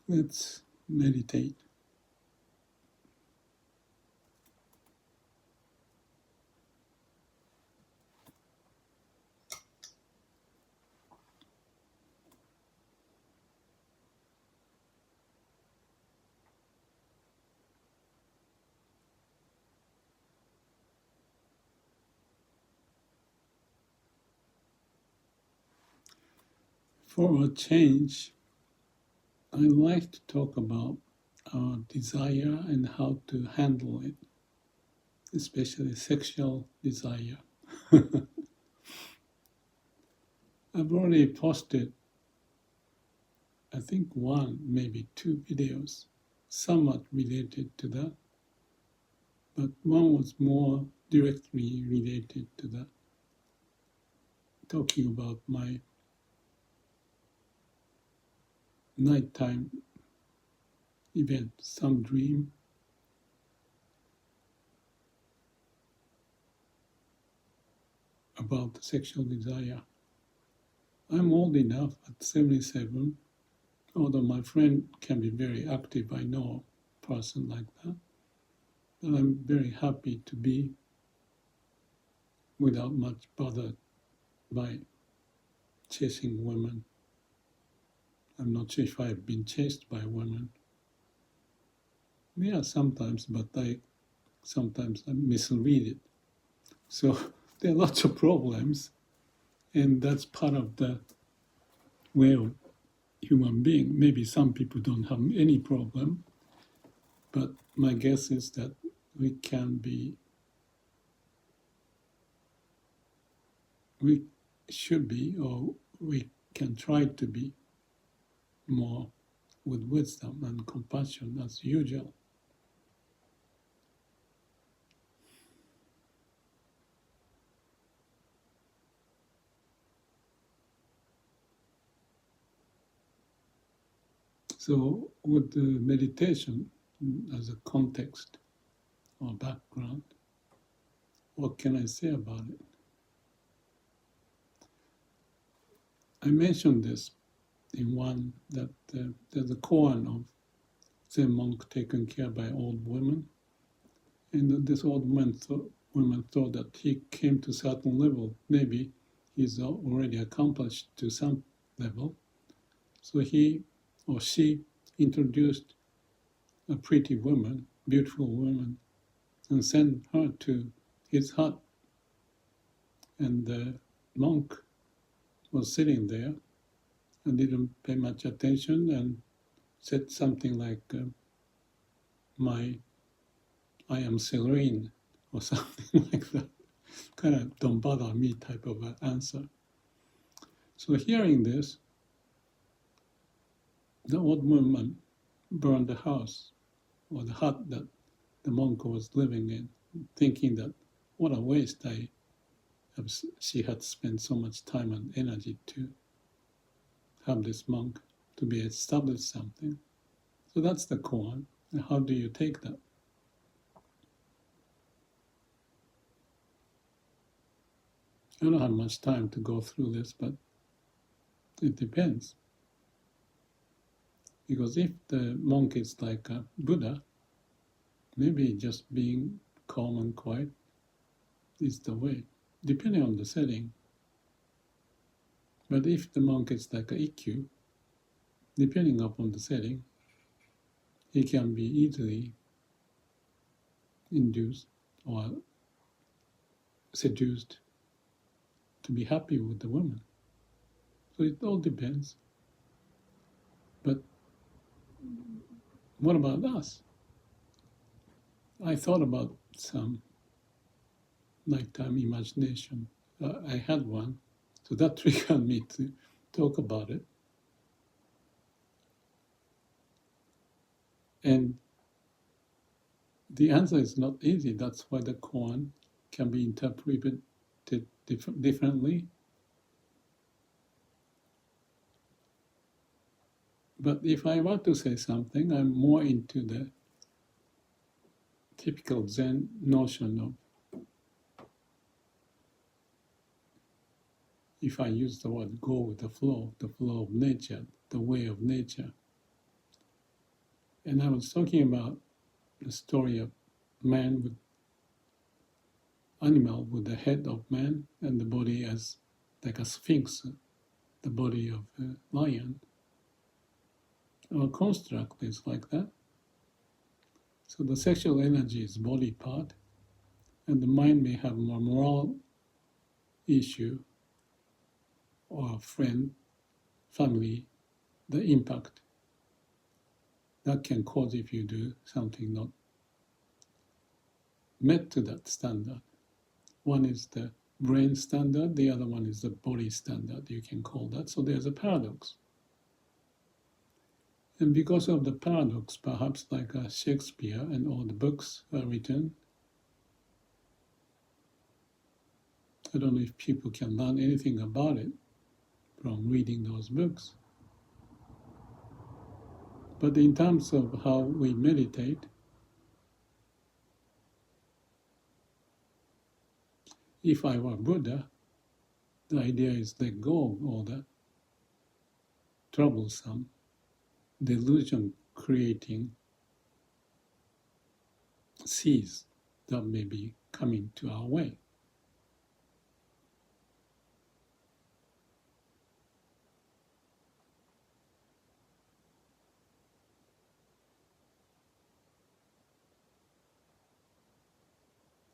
Let's meditate. For a change, I like to talk about our desire and how to handle it, especially sexual desire. I've already posted, I think, one, maybe two videos, somewhat related to that, but one was more directly related to that, talking about my nighttime event, some dream. About the sexual desire. I'm old enough at 77, although my friend can be very active, I know a person like that, but I'm very happy to be without much bother by chasing women. I'm not sure if I've been chased by women. Yeah, sometimes, but sometimes I misread it. So there are lots of problems, and that's part of the way of human being. Maybe some people don't have any problem, but my guess is that we should be, or we can try to be more with wisdom and compassion as usual. So with the meditation as a context or background, what can I say about it? I mentioned this in one that there's a koan of Zen monk taken care by old women, and this old woman thought that he came to a certain level. Maybe he's already accomplished to some level. So he or she introduced a pretty woman, beautiful woman, and sent her to his hut. And the monk was sitting there and didn't pay much attention and said something like, I am serene, or something like that. Kind of don't bother me type of an answer. So hearing this, the old woman burned the house or the hut that the monk was living in, thinking that what a waste she had spent so much time and energy to have this monk to be established something. So that's the koan. How do you take that? I don't have much time to go through this, but it depends. Because if the monk is like a Buddha, maybe just being calm and quiet is the way, depending on the setting. But if the monk is like a Ikkyu, depending upon the setting, he can be easily induced or seduced to be happy with the woman. So it all depends. But what about us? I thought about some nighttime imagination. I had one, so that triggered me to talk about it. And the answer is not easy. That's why the koan can be interpreted differently. But if I were to say something, I'm more into the typical Zen notion of, if I use the word go with the flow of nature, the way of nature. And I was talking about the story of man with animal with the head of man and the body as like a sphinx, the body of a lion. Our construct is like that. So the sexual energy is body part, and the mind may have more moral issue or friend, family, the impact that can cause if you do something not met to that standard. One is the brain standard, the other one is the body standard, you can call that. So there's a paradox. And because of the paradox, perhaps like Shakespeare and all the books are written, I don't know if people can learn anything about it from reading those books. But in terms of how we meditate, if I were Buddha, the idea is let go of all that troublesome delusion creating seeds that may be coming to our way.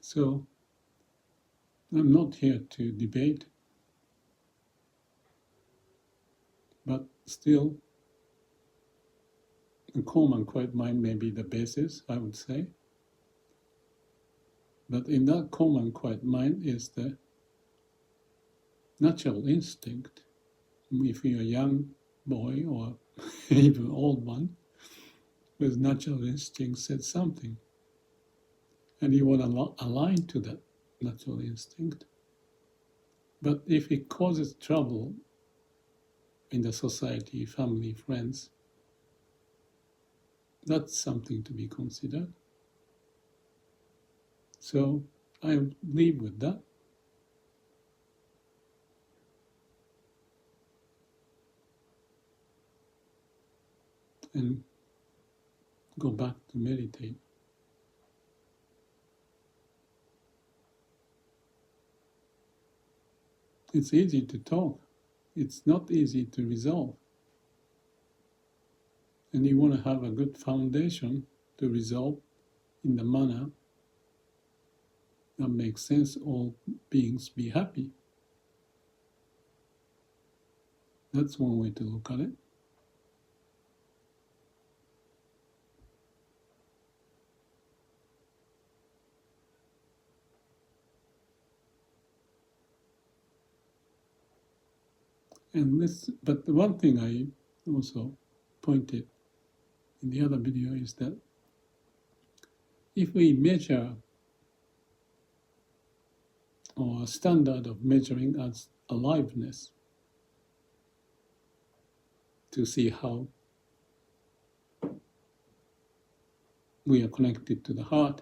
So I'm not here to debate, but still the calm and quiet mind may be the basis, I would say. But in that calm and quiet mind is the natural instinct. If you're a young boy or even old one, with natural instinct said something. And you want to align to that natural instinct. But if it causes trouble in the society, family, friends, that's something to be considered. So I leave with that. And go back to meditate. It's easy to talk. It's not easy to resolve. And you want to have a good foundation to resolve in the manner that makes sense, all beings be happy. That's one way to look at it. And this, but the one thing I also pointed in the other video is that if we measure or standard of measuring as aliveness to see how we are connected to the heart,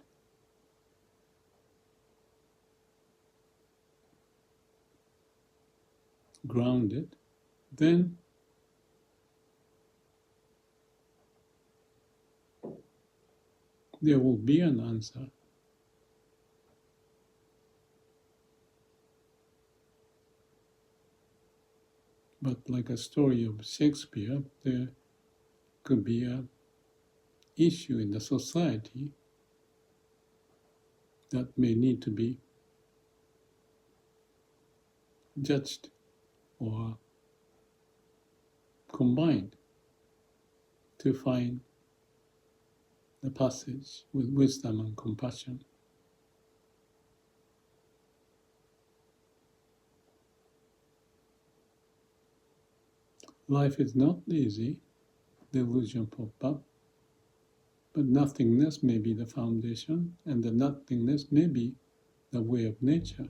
grounded, then there will be an answer. But like a story of Shakespeare, there could be an issue in the society that may need to be judged or combined to find the passage with wisdom and compassion. Life is not easy, delusion pop up, but nothingness may be the foundation, and the nothingness may be the way of nature,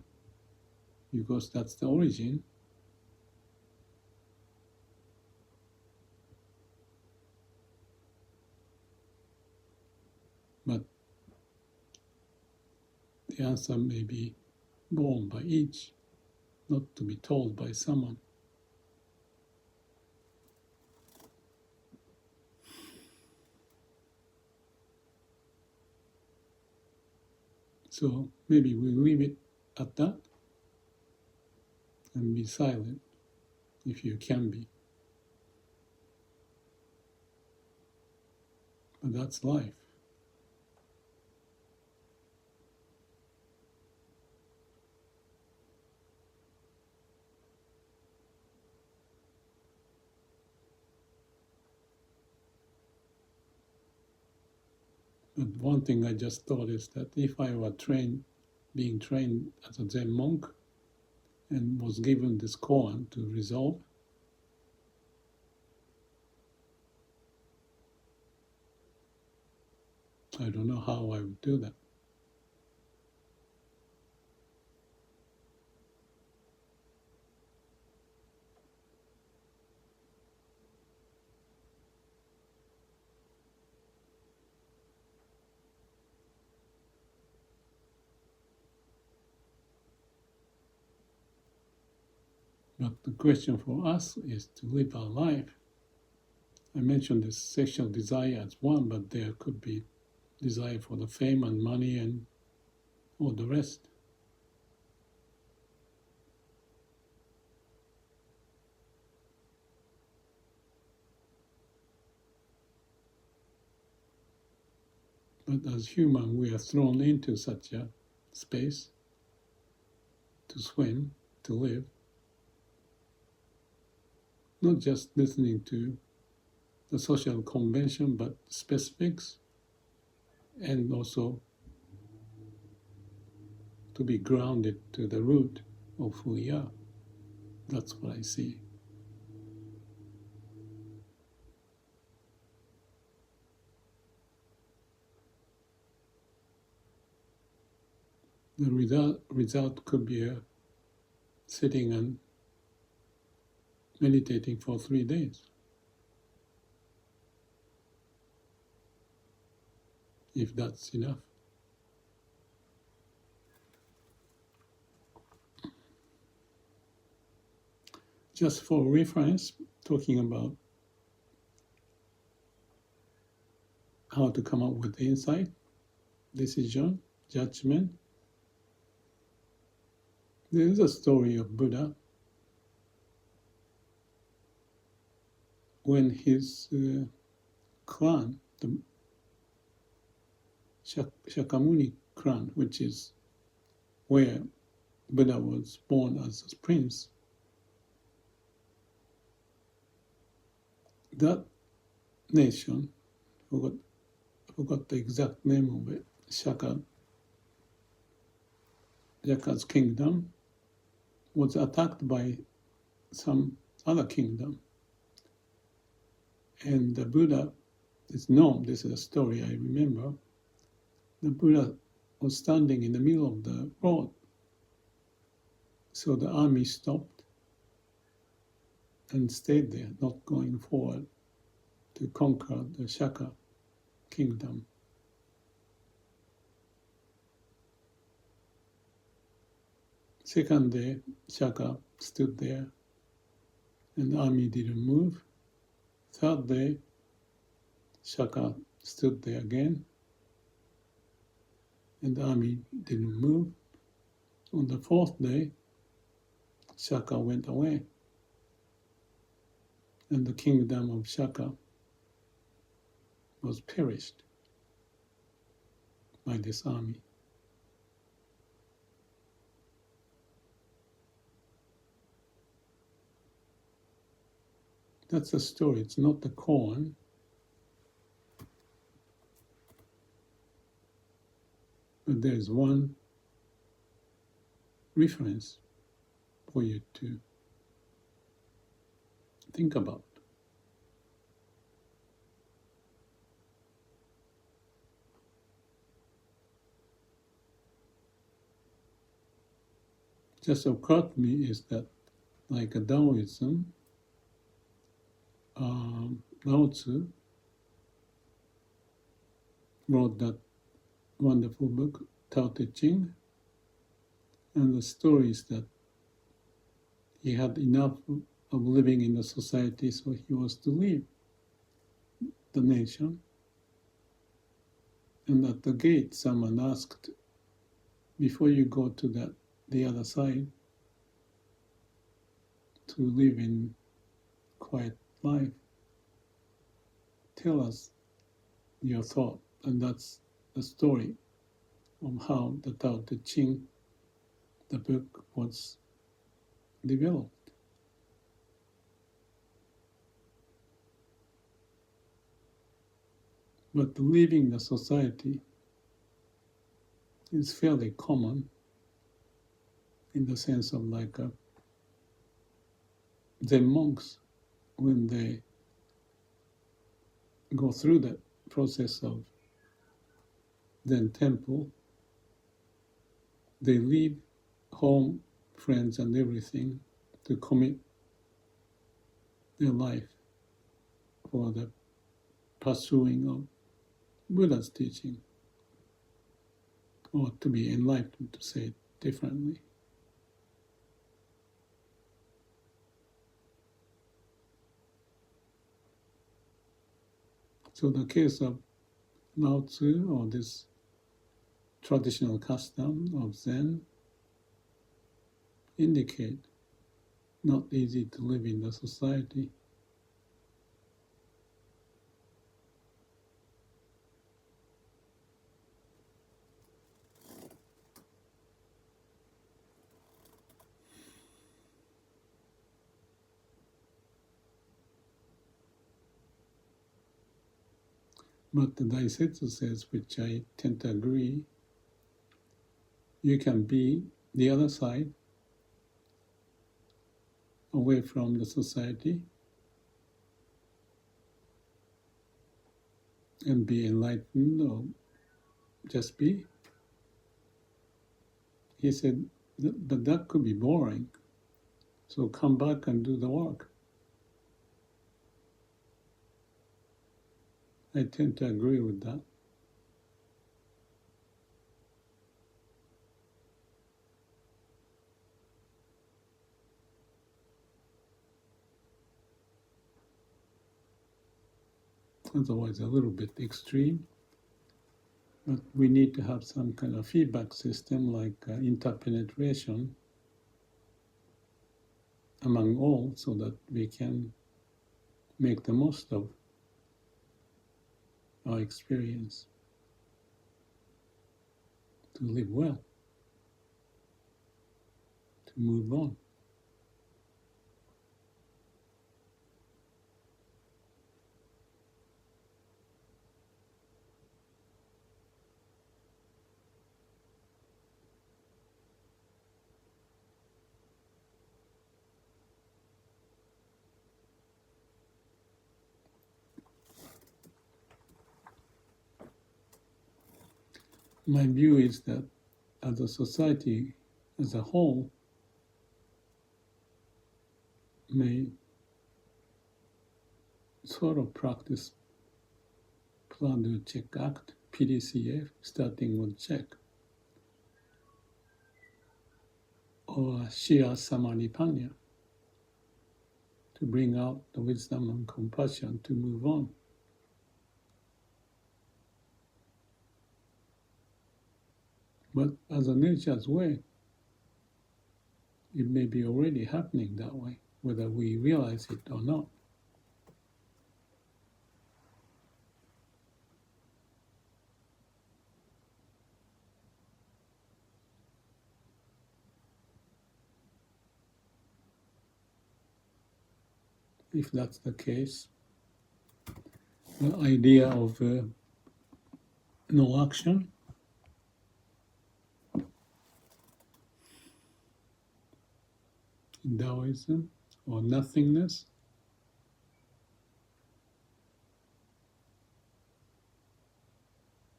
because that's the origin. But the answer may be born by each, not to be told by someone. So maybe we leave it at that and be silent if you can be. But that's life. But one thing I just thought is that if I were being trained as a Zen monk and was given this koan to resolve, I don't know how I would do that. But the question for us is to live our life. I mentioned this sexual desire as one, but there could be desire for the fame and money and all the rest. But as human, we are thrown into such a space to swim, to live, not just listening to the social convention, but specifics, and also to be grounded to the root of who we are. That's what I see. The result could be sitting and meditating for 3 days. If that's enough. Just for reference, talking about how to come up with insight, decision, judgment. There is a story of Buddha when his clan, the Shakyamuni clan, which is where Buddha was born as a prince, that nation, I forgot the exact name of it, Shaka's kingdom, was attacked by some other kingdom. And the Buddha is known, this is a story I remember, the Buddha was standing in the middle of the road. So the army stopped and stayed there, not going forward to conquer the Shaka kingdom. Second day, Shaka stood there and the army didn't move. Third day, Shaka stood there again and the army didn't move. On the fourth day, Shaka went away and the kingdom of Shaka was perished by this army. That's a story, it's not the koan. But there is one reference for you to think about. Just occurred to me is that, like a Taoism, Lao Tzu wrote that wonderful book, Tao Te Ching, and the story is that he had enough of living in the society, so he was to leave the nation. And at the gate, someone asked before you go to the other side to live in quiet life, tell us your thought. And that's the story of how the Tao Te Ching, the book, was developed. But leaving the society is fairly common in the sense of like Zen monks, when they go through that process of Zen temple, they leave home, friends, and everything to commit their life for the pursuing of Buddha's teaching, or to be enlightened, to say it differently. So the case of Lao Tzu, or this traditional custom of Zen, indicate not easy to live in the society. But the Daisetsu says, which I tend to agree, you can be the other side, away from the society, and be enlightened, or just be. He said, but that could be boring, so come back and do the work. I tend to agree with that. Otherwise, a little bit extreme. But we need to have some kind of feedback system, like interpenetration among all, so that we can make the most of our experience to live well, to move on. My view is that as a society as a whole may sort of practice plan, do, check, act, PDCA, starting with check, or Shia Samanipanya, to bring out the wisdom and compassion to move on. But as a nature's way, it may be already happening that way, whether we realize it or not. If that's the case, the idea of no action in Taoism, or nothingness,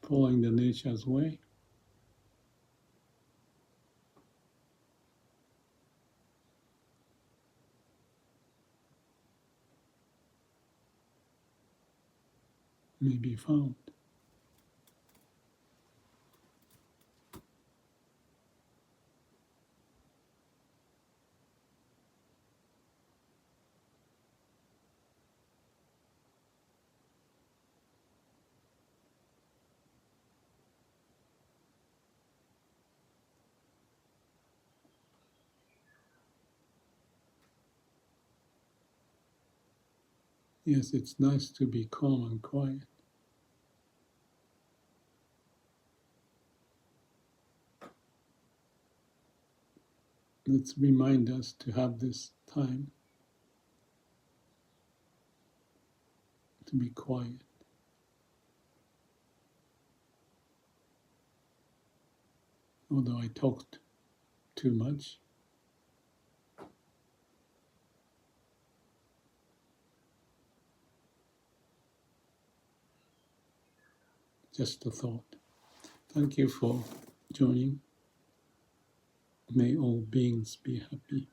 following the nature's way, may be found. Yes, it's nice to be calm and quiet. Let's remind us to have this time to be quiet. Although I talked too much, just a thought. Thank you for joining. May all beings be happy.